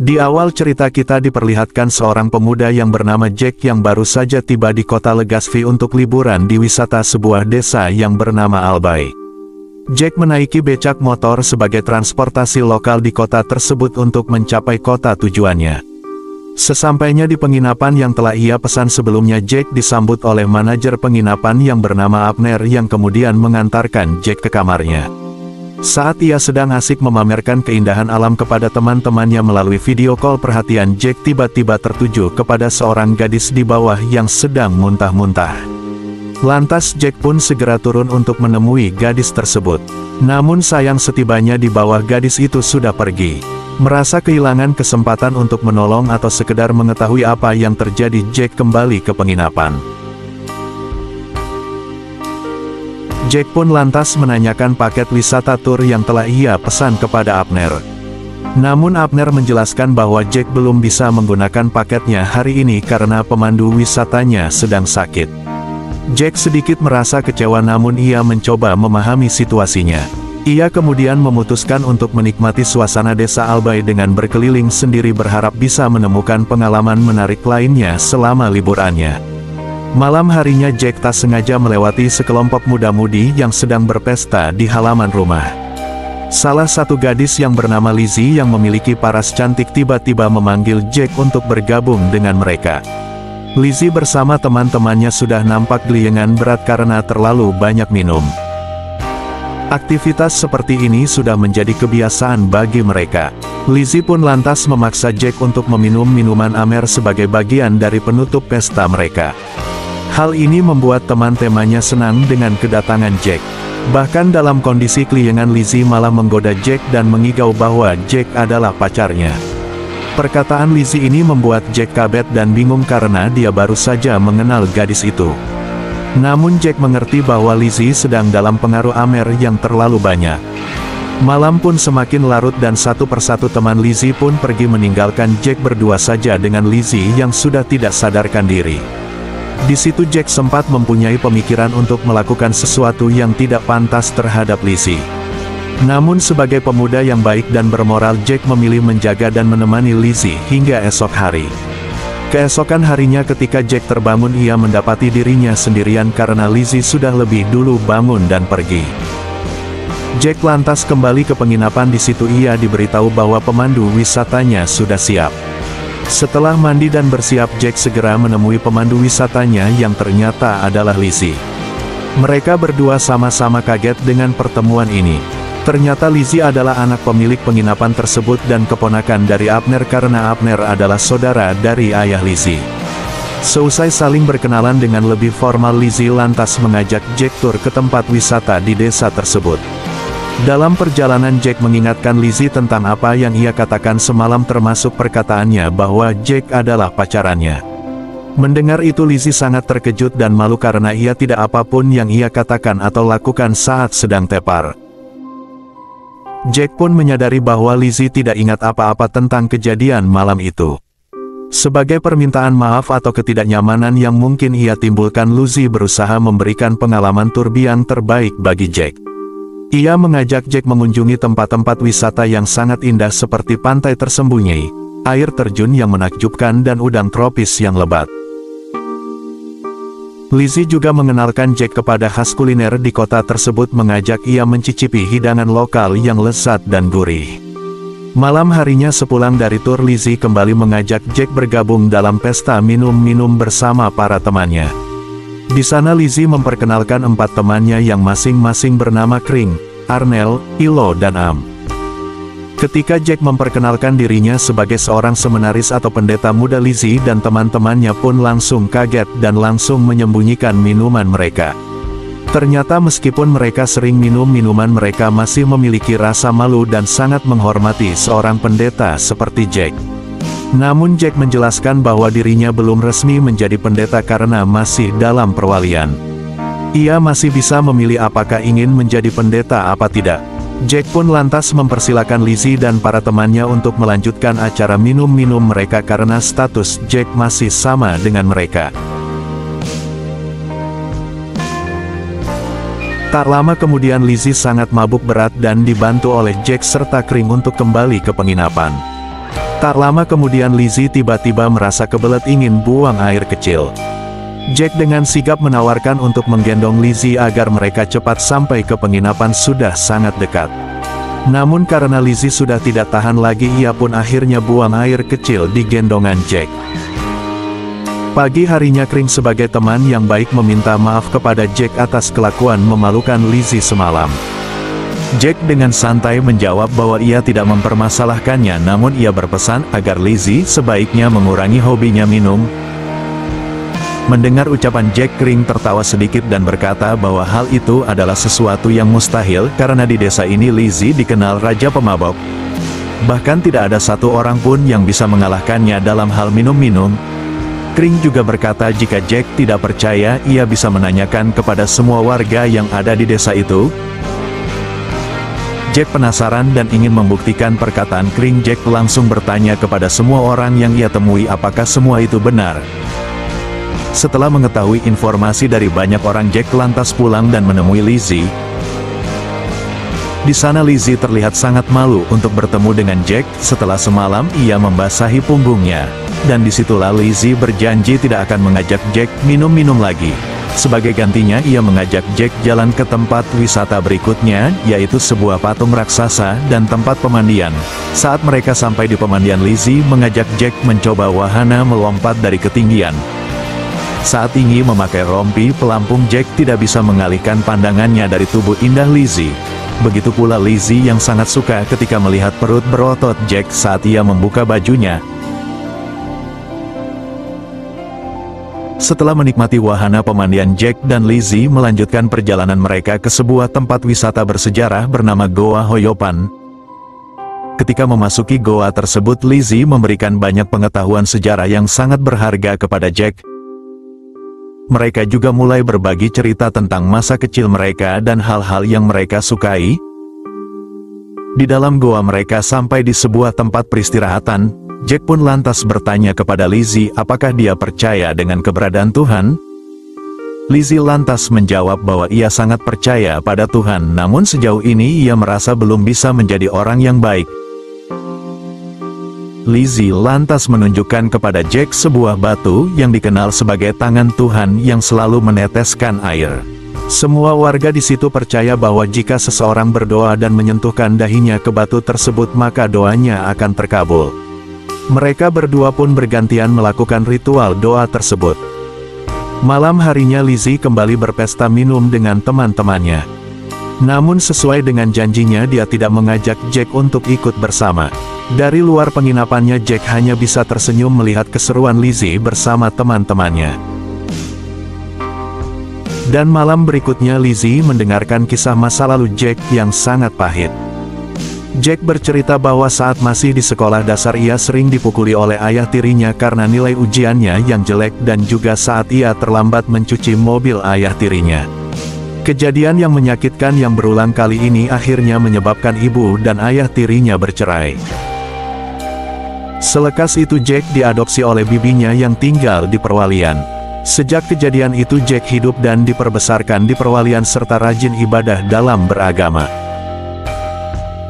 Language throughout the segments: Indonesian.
Di awal cerita kita diperlihatkan seorang pemuda yang bernama Jack yang baru saja tiba di kota Legasvi untuk liburan di wisata sebuah desa yang bernama Albay. Jack menaiki becak motor sebagai transportasi lokal di kota tersebut untuk mencapai kota tujuannya. Sesampainya di penginapan yang telah ia pesan sebelumnya, Jack disambut oleh manajer penginapan yang bernama Abner yang kemudian mengantarkan Jack ke kamarnya. Saat ia sedang asik memamerkan keindahan alam kepada teman-temannya melalui video call, perhatian Jack tiba-tiba tertuju kepada seorang gadis di bawah yang sedang muntah-muntah. Lantas Jack pun segera turun untuk menemui gadis tersebut. Namun sayang, setibanya di bawah, gadis itu sudah pergi. Merasa kehilangan kesempatan untuk menolong atau sekedar mengetahui apa yang terjadi, Jack kembali ke penginapan. Jack pun lantas menanyakan paket wisata tur yang telah ia pesan kepada Abner. Namun Abner menjelaskan bahwa Jack belum bisa menggunakan paketnya hari ini karena pemandu wisatanya sedang sakit. Jack sedikit merasa kecewa, namun ia mencoba memahami situasinya. Ia kemudian memutuskan untuk menikmati suasana desa Albay dengan berkeliling sendiri, berharap bisa menemukan pengalaman menarik lainnya selama liburannya. Malam harinya Jack tak sengaja melewati sekelompok muda-mudi yang sedang berpesta di halaman rumah. Salah satu gadis yang bernama Lizzie yang memiliki paras cantik tiba-tiba memanggil Jack untuk bergabung dengan mereka. Lizzie bersama teman-temannya sudah nampak geliyengan berat karena terlalu banyak minum. Aktivitas seperti ini sudah menjadi kebiasaan bagi mereka. Lizzie pun lantas memaksa Jack untuk meminum minuman Amer sebagai bagian dari penutup pesta mereka. Hal ini membuat teman-temannya senang dengan kedatangan Jack. Bahkan dalam kondisi keliengan, Lizzie malah menggoda Jack dan mengigau bahwa Jack adalah pacarnya. Perkataan Lizzie ini membuat Jack kaget dan bingung karena dia baru saja mengenal gadis itu. Namun Jack mengerti bahwa Lizzie sedang dalam pengaruh Amer yang terlalu banyak. Malam pun semakin larut dan satu persatu teman Lizzie pun pergi meninggalkan Jack berdua saja dengan Lizzie yang sudah tidak sadarkan diri. Di situ Jack sempat mempunyai pemikiran untuk melakukan sesuatu yang tidak pantas terhadap Lizzie. Namun sebagai pemuda yang baik dan bermoral, Jack memilih menjaga dan menemani Lizzie hingga esok hari. Keesokan harinya ketika Jack terbangun, ia mendapati dirinya sendirian karena Lizzie sudah lebih dulu bangun dan pergi. Jack lantas kembali ke penginapan. Di situ ia diberitahu bahwa pemandu wisatanya sudah siap. Setelah mandi dan bersiap, Jack segera menemui pemandu wisatanya yang ternyata adalah Lizzie. Mereka berdua sama-sama kaget dengan pertemuan ini. Ternyata Lizzie adalah anak pemilik penginapan tersebut dan keponakan dari Abner karena Abner adalah saudara dari ayah Lizzie. Seusai saling berkenalan dengan lebih formal, Lizzie lantas mengajak Jack tur ke tempat wisata di desa tersebut. Dalam perjalanan Jack mengingatkan Lizzie tentang apa yang ia katakan semalam, termasuk perkataannya bahwa Jack adalah pacarannya. Mendengar itu Lizzie sangat terkejut dan malu karena ia tidak apapun yang ia katakan atau lakukan saat sedang tepar. Jack pun menyadari bahwa Lizzie tidak ingat apa-apa tentang kejadian malam itu. Sebagai permintaan maaf atau ketidaknyamanan yang mungkin ia timbulkan, Lizzie berusaha memberikan pengalaman tur yang terbaik bagi Jack. Ia mengajak Jack mengunjungi tempat-tempat wisata yang sangat indah seperti pantai tersembunyi, air terjun yang menakjubkan dan udang tropis yang lebat. Lizzie juga mengenalkan Jack kepada khas kuliner di kota tersebut, mengajak ia mencicipi hidangan lokal yang lezat dan gurih. Malam harinya sepulang dari tur, Lizzie kembali mengajak Jack bergabung dalam pesta minum-minum bersama para temannya. Di sana Lizzie memperkenalkan 4 temannya yang masing-masing bernama Kring, Arnel, Ilo dan Am. Ketika Jack memperkenalkan dirinya sebagai seorang seminaris atau pendeta muda, Lizzie dan teman-temannya pun langsung kaget dan langsung menyembunyikan minuman mereka. Ternyata meskipun mereka sering minum minuman, mereka masih memiliki rasa malu dan sangat menghormati seorang pendeta seperti Jack. Namun Jack menjelaskan bahwa dirinya belum resmi menjadi pendeta karena masih dalam perwalian. Ia masih bisa memilih apakah ingin menjadi pendeta apa tidak. Jack pun lantas mempersilakan Lizzie dan para temannya untuk melanjutkan acara minum-minum mereka karena status Jack masih sama dengan mereka. Tak lama kemudian Lizzie sangat mabuk berat dan dibantu oleh Jack serta Kring untuk kembali ke penginapan. Tak lama kemudian Lizzie tiba-tiba merasa kebelet ingin buang air kecil. Jack dengan sigap menawarkan untuk menggendong Lizzie agar mereka cepat sampai ke penginapan sudah sangat dekat. Namun karena Lizzie sudah tidak tahan lagi, ia pun akhirnya buang air kecil di gendongan Jack. Pagi harinya Kring sebagai teman yang baik meminta maaf kepada Jack atas kelakuan memalukan Lizzie semalam. Jack dengan santai menjawab bahwa ia tidak mempermasalahkannya, namun ia berpesan agar Lizzie sebaiknya mengurangi hobinya minum. Mendengar ucapan Jack, Kring tertawa sedikit dan berkata bahwa hal itu adalah sesuatu yang mustahil karena di desa ini Lizzie dikenal raja pemabok. Bahkan tidak ada satu orang pun yang bisa mengalahkannya dalam hal minum-minum. Kring juga berkata jika Jack tidak percaya, ia bisa menanyakan kepada semua warga yang ada di desa itu. Jack penasaran dan ingin membuktikan perkataan Kring. Jack langsung bertanya kepada semua orang yang ia temui apakah semua itu benar. Setelah mengetahui informasi dari banyak orang, Jack lantas pulang dan menemui Lizzie. Di sana Lizzie terlihat sangat malu untuk bertemu dengan Jack setelah semalam ia membasahi punggungnya. Dan disitulah Lizzie berjanji tidak akan mengajak Jack minum-minum lagi. Sebagai gantinya ia mengajak Jack jalan ke tempat wisata berikutnya, yaitu sebuah patung raksasa dan tempat pemandian. Saat mereka sampai di pemandian, Lizzie mengajak Jack mencoba wahana melompat dari ketinggian. Saat ingin memakai rompi pelampung, Jack tidak bisa mengalihkan pandangannya dari tubuh indah Lizzie. Begitu pula Lizzie yang sangat suka ketika melihat perut berotot Jack saat ia membuka bajunya. Setelah menikmati wahana pemandian, Jack dan Lizzie melanjutkan perjalanan mereka ke sebuah tempat wisata bersejarah bernama Goa Hoyopan. Ketika memasuki goa tersebut, Lizzie memberikan banyak pengetahuan sejarah yang sangat berharga kepada Jack. Mereka juga mulai berbagi cerita tentang masa kecil mereka dan hal-hal yang mereka sukai. Di dalam goa mereka sampai di sebuah tempat peristirahatan. Jack pun lantas bertanya kepada Lizzie apakah dia percaya dengan keberadaan Tuhan. Lizzie lantas menjawab bahwa ia sangat percaya pada Tuhan, namun sejauh ini ia merasa belum bisa menjadi orang yang baik. Lizzie lantas menunjukkan kepada Jack sebuah batu yang dikenal sebagai tangan Tuhan yang selalu meneteskan air. Semua warga di situ percaya bahwa jika seseorang berdoa dan menyentuhkan dahinya ke batu tersebut, maka doanya akan terkabul. Mereka berdua pun bergantian melakukan ritual doa tersebut. Malam harinya Lizzie kembali berpesta minum dengan teman-temannya. Namun sesuai dengan janjinya, dia tidak mengajak Jack untuk ikut bersama. Dari luar penginapannya, Jack hanya bisa tersenyum melihat keseruan Lizzie bersama teman-temannya. Dan malam berikutnya Lizzie mendengarkan kisah masa lalu Jack yang sangat pahit. Jack bercerita bahwa saat masih di sekolah dasar ia sering dipukuli oleh ayah tirinya karena nilai ujiannya yang jelek dan juga saat ia terlambat mencuci mobil ayah tirinya. Kejadian yang menyakitkan yang berulang kali ini akhirnya menyebabkan ibu dan ayah tirinya bercerai. Selekas itu Jack diadopsi oleh bibinya yang tinggal di perwalian. Sejak kejadian itu Jack hidup dan diperbesarkan di perwalian serta rajin ibadah dalam beragama.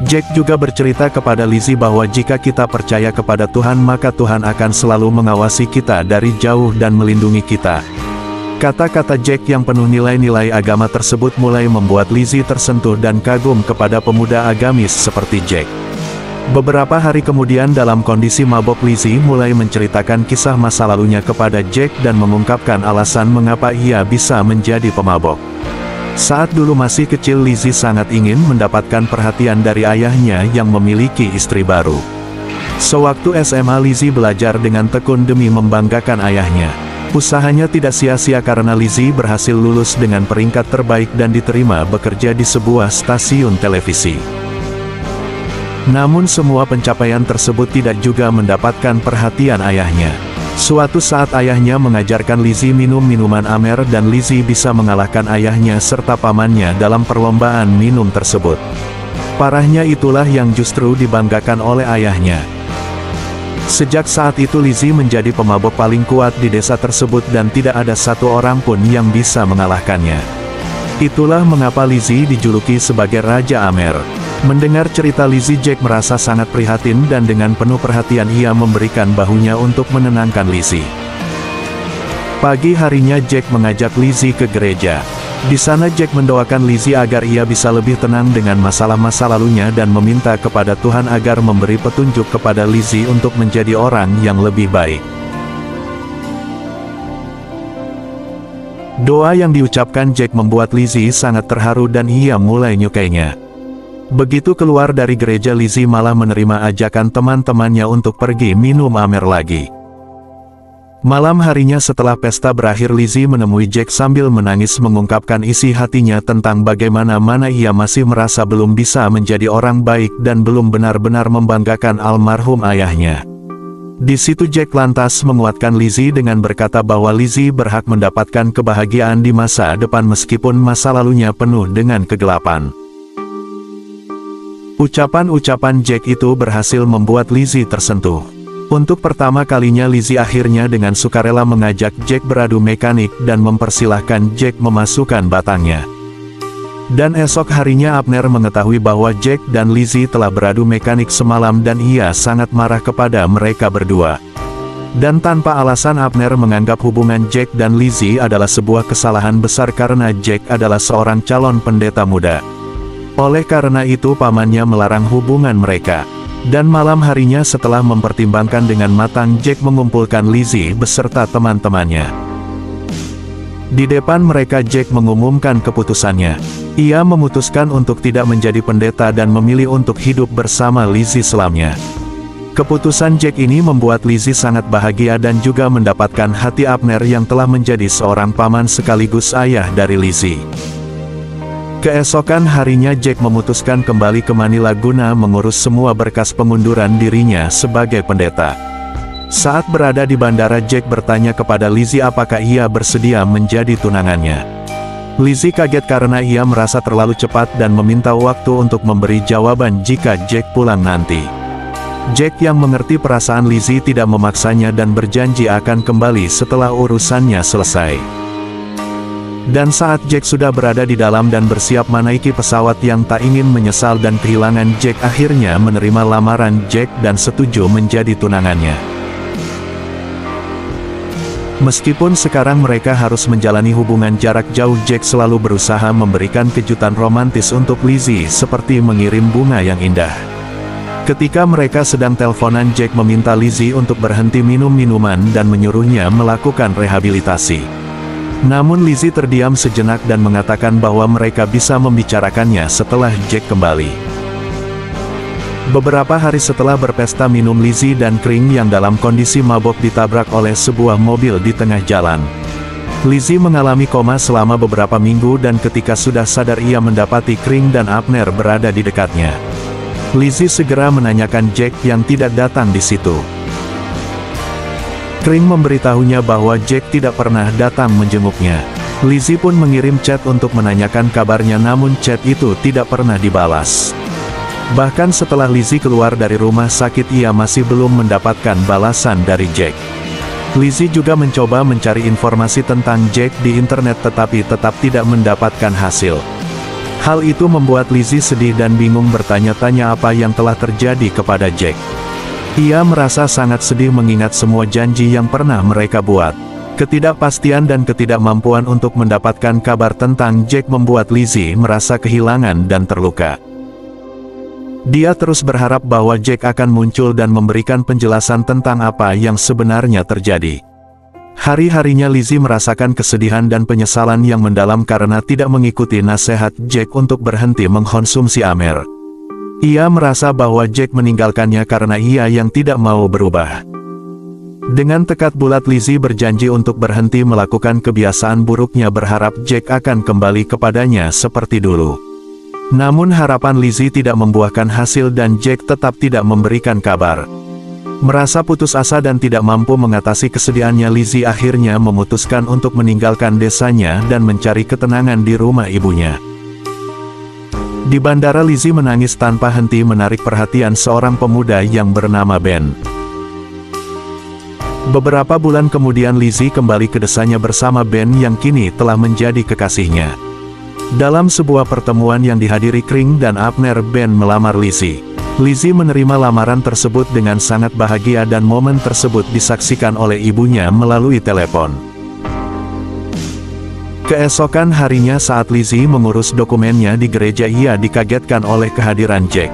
Jack juga bercerita kepada Lizzie bahwa jika kita percaya kepada Tuhan, maka Tuhan akan selalu mengawasi kita dari jauh dan melindungi kita. Kata-kata Jack yang penuh nilai-nilai agama tersebut mulai membuat Lizzie tersentuh dan kagum kepada pemuda agamis seperti Jack. Beberapa hari kemudian dalam kondisi mabok, Lizzie mulai menceritakan kisah masa lalunya kepada Jack dan mengungkapkan alasan mengapa ia bisa menjadi pemabok. Saat dulu masih kecil, Lizzie sangat ingin mendapatkan perhatian dari ayahnya yang memiliki istri baru. Sewaktu SMA, Lizzie belajar dengan tekun demi membanggakan ayahnya. Usahanya tidak sia-sia karena Lizzie berhasil lulus dengan peringkat terbaik dan diterima bekerja di sebuah stasiun televisi. Namun semua pencapaian tersebut tidak juga mendapatkan perhatian ayahnya. Suatu saat ayahnya mengajarkan Lizzie minum minuman Amer dan Lizzie bisa mengalahkan ayahnya serta pamannya dalam perlombaan minum tersebut. Parahnya itulah yang justru dibanggakan oleh ayahnya. Sejak saat itu Lizzie menjadi pemabok paling kuat di desa tersebut dan tidak ada satu orang pun yang bisa mengalahkannya. Itulah mengapa Lizzie dijuluki sebagai Raja Amer. Mendengar cerita Lizzie, Jack merasa sangat prihatin dan dengan penuh perhatian ia memberikan bahunya untuk menenangkan Lizzie. Pagi harinya Jack mengajak Lizzie ke gereja. Di sana Jack mendoakan Lizzie agar ia bisa lebih tenang dengan masalah-masa lalunya dan meminta kepada Tuhan agar memberi petunjuk kepada Lizzie untuk menjadi orang yang lebih baik. Doa yang diucapkan Jack membuat Lizzie sangat terharu dan ia mulai menyukainya. Begitu keluar dari gereja, Lizzie malah menerima ajakan teman-temannya untuk pergi minum amer lagi. Malam harinya setelah pesta berakhir, Lizzie menemui Jack sambil menangis mengungkapkan isi hatinya tentang bagaimana ia masih merasa belum bisa menjadi orang baik dan belum benar-benar membanggakan almarhum ayahnya. Di situ Jack lantas menguatkan Lizzie dengan berkata bahwa Lizzie berhak mendapatkan kebahagiaan di masa depan meskipun masa lalunya penuh dengan kegelapan. Ucapan-ucapan Jack itu berhasil membuat Lizzie tersentuh. Untuk pertama kalinya Lizzie akhirnya dengan sukarela mengajak Jack beradu mekanik dan mempersilahkan Jack memasukkan batangnya. Dan esok harinya Abner mengetahui bahwa Jack dan Lizzie telah beradu mekanik semalam dan ia sangat marah kepada mereka berdua. Dan tanpa alasan Abner menganggap hubungan Jack dan Lizzie adalah sebuah kesalahan besar karena Jack adalah seorang calon pendeta muda. Oleh karena itu pamannya melarang hubungan mereka. Dan malam harinya setelah mempertimbangkan dengan matang, Jack mengumpulkan Lizzie beserta teman-temannya. Di depan mereka Jack mengumumkan keputusannya. Ia memutuskan untuk tidak menjadi pendeta dan memilih untuk hidup bersama Lizzie selamanya. Keputusan Jack ini membuat Lizzie sangat bahagia dan juga mendapatkan hati Abner yang telah menjadi seorang paman sekaligus ayah dari Lizzie. Keesokan harinya Jack memutuskan kembali ke Manila guna mengurus semua berkas pengunduran dirinya sebagai pendeta. Saat berada di bandara Jack bertanya kepada Lizzie apakah ia bersedia menjadi tunangannya. Lizzie kaget karena ia merasa terlalu cepat dan meminta waktu untuk memberi jawaban jika Jack pulang nanti. Jack yang mengerti perasaan Lizzie tidak memaksanya dan berjanji akan kembali setelah urusannya selesai. Dan saat Jack sudah berada di dalam dan bersiap menaiki pesawat yang tak ingin menyesal dan kehilangan, Jack akhirnya menerima lamaran Jack dan setuju menjadi tunangannya. Meskipun sekarang mereka harus menjalani hubungan jarak jauh, Jack selalu berusaha memberikan kejutan romantis untuk Lizzie seperti mengirim bunga yang indah. Ketika mereka sedang teleponan, Jack meminta Lizzie untuk berhenti minum minuman dan menyuruhnya melakukan rehabilitasi. Namun Lizzie terdiam sejenak dan mengatakan bahwa mereka bisa membicarakannya setelah Jack kembali. Beberapa hari setelah berpesta minum, Lizzie dan Kring yang dalam kondisi mabok ditabrak oleh sebuah mobil di tengah jalan. Lizzie mengalami koma selama beberapa minggu dan ketika sudah sadar ia mendapati Kring dan Abner berada di dekatnya. Lizzie segera menanyakan Jack yang tidak datang di situ. Kring memberitahunya bahwa Jack tidak pernah datang menjenguknya. Lizzie pun mengirim chat untuk menanyakan kabarnya, namun chat itu tidak pernah dibalas. Bahkan setelah Lizzie keluar dari rumah sakit ia masih belum mendapatkan balasan dari Jack. Lizzie juga mencoba mencari informasi tentang Jack di internet tetapi tetap tidak mendapatkan hasil. Hal itu membuat Lizzie sedih dan bingung bertanya-tanya apa yang telah terjadi kepada Jack. Ia merasa sangat sedih mengingat semua janji yang pernah mereka buat. Ketidakpastian dan ketidakmampuan untuk mendapatkan kabar tentang Jack membuat Lizzie merasa kehilangan dan terluka. Dia terus berharap bahwa Jack akan muncul dan memberikan penjelasan tentang apa yang sebenarnya terjadi. Hari-harinya Lizzie merasakan kesedihan dan penyesalan yang mendalam karena tidak mengikuti nasihat Jack untuk berhenti mengkonsumsi amer. Ia merasa bahwa Jack meninggalkannya karena ia yang tidak mau berubah. Dengan tekad bulat Lizzie berjanji untuk berhenti melakukan kebiasaan buruknya, berharap Jack akan kembali kepadanya seperti dulu. Namun harapan Lizzie tidak membuahkan hasil dan Jack tetap tidak memberikan kabar. Merasa putus asa dan tidak mampu mengatasi kesedihannya, Lizzie akhirnya memutuskan untuk meninggalkan desanya dan mencari ketenangan di rumah ibunya. Di bandara Lizzie menangis tanpa henti menarik perhatian seorang pemuda yang bernama Ben. Beberapa bulan kemudian Lizzie kembali ke desanya bersama Ben yang kini telah menjadi kekasihnya. Dalam sebuah pertemuan yang dihadiri Kring dan Abner, Ben melamar Lizzie. Lizzie menerima lamaran tersebut dengan sangat bahagia dan momen tersebut disaksikan oleh ibunya melalui telepon. Keesokan harinya saat Lizzie mengurus dokumennya di gereja, ia dikagetkan oleh kehadiran Jack.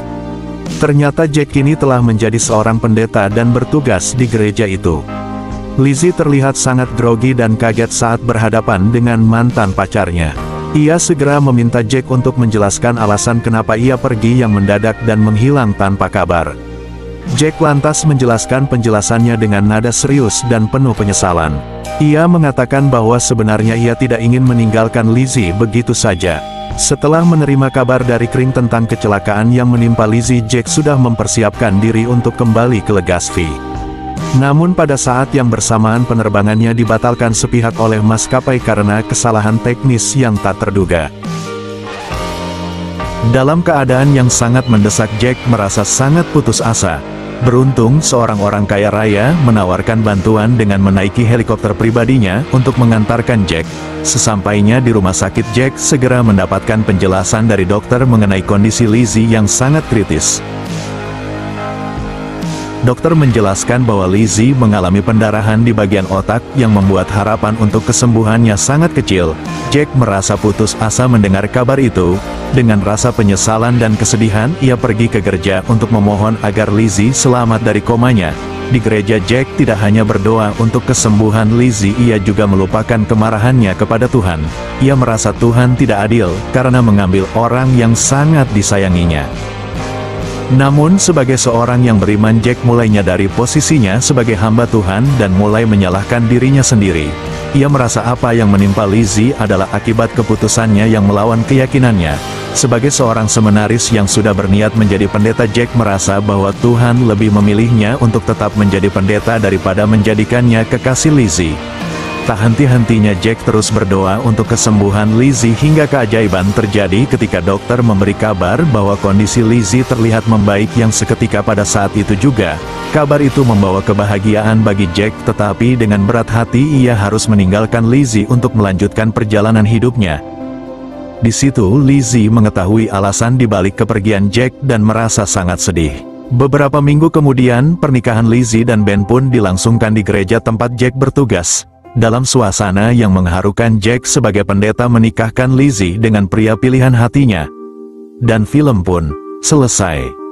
Ternyata Jack kini telah menjadi seorang pendeta dan bertugas di gereja itu. Lizzie terlihat sangat grogi dan kaget saat berhadapan dengan mantan pacarnya. Ia segera meminta Jack untuk menjelaskan alasan kenapa ia pergi yang mendadak dan menghilang tanpa kabar. Jack lantas menjelaskan penjelasannya dengan nada serius dan penuh penyesalan. Ia mengatakan bahwa sebenarnya ia tidak ingin meninggalkan Lizzie begitu saja. Setelah menerima kabar dari Kring tentang kecelakaan yang menimpa Lizzie, Jack sudah mempersiapkan diri untuk kembali ke Legaspi. Namun pada saat yang bersamaan penerbangannya dibatalkan sepihak oleh maskapai karena kesalahan teknis yang tak terduga. Dalam keadaan yang sangat mendesak, Jack merasa sangat putus asa. Beruntung seorang orang kaya raya menawarkan bantuan dengan menaiki helikopter pribadinya untuk mengantarkan Jack. Sesampainya di rumah sakit, Jack segera mendapatkan penjelasan dari dokter mengenai kondisi Lizzie yang sangat kritis. Dokter menjelaskan bahwa Lizzie mengalami pendarahan di bagian otak yang membuat harapan untuk kesembuhannya sangat kecil. Jack merasa putus asa mendengar kabar itu. Dengan rasa penyesalan dan kesedihan, ia pergi ke gereja untuk memohon agar Lizzie selamat dari komanya. Di gereja, Jack tidak hanya berdoa untuk kesembuhan Lizzie, ia juga melupakan kemarahannya kepada Tuhan. Ia merasa Tuhan tidak adil karena mengambil orang yang sangat disayanginya. Namun sebagai seorang yang beriman, Jack mulai menyadari posisinya sebagai hamba Tuhan dan mulai menyalahkan dirinya sendiri. Ia merasa apa yang menimpa Lizzie adalah akibat keputusannya yang melawan keyakinannya. Sebagai seorang seminaris yang sudah berniat menjadi pendeta, Jack merasa bahwa Tuhan lebih memilihnya untuk tetap menjadi pendeta daripada menjadikannya kekasih Lizzie. Tak henti-hentinya Jack terus berdoa untuk kesembuhan Lizzie hingga keajaiban terjadi ketika dokter memberi kabar bahwa kondisi Lizzie terlihat membaik yang seketika pada saat itu juga. Kabar itu membawa kebahagiaan bagi Jack, tetapi dengan berat hati ia harus meninggalkan Lizzie untuk melanjutkan perjalanan hidupnya. Di situ Lizzie mengetahui alasan dibalik kepergian Jack dan merasa sangat sedih. Beberapa minggu kemudian, pernikahan Lizzie dan Ben pun dilangsungkan di gereja tempat Jack bertugas. Dalam suasana yang mengharukan, Jack sebagai pendeta menikahkan Lizzie dengan pria pilihan hatinya. Dan film pun selesai.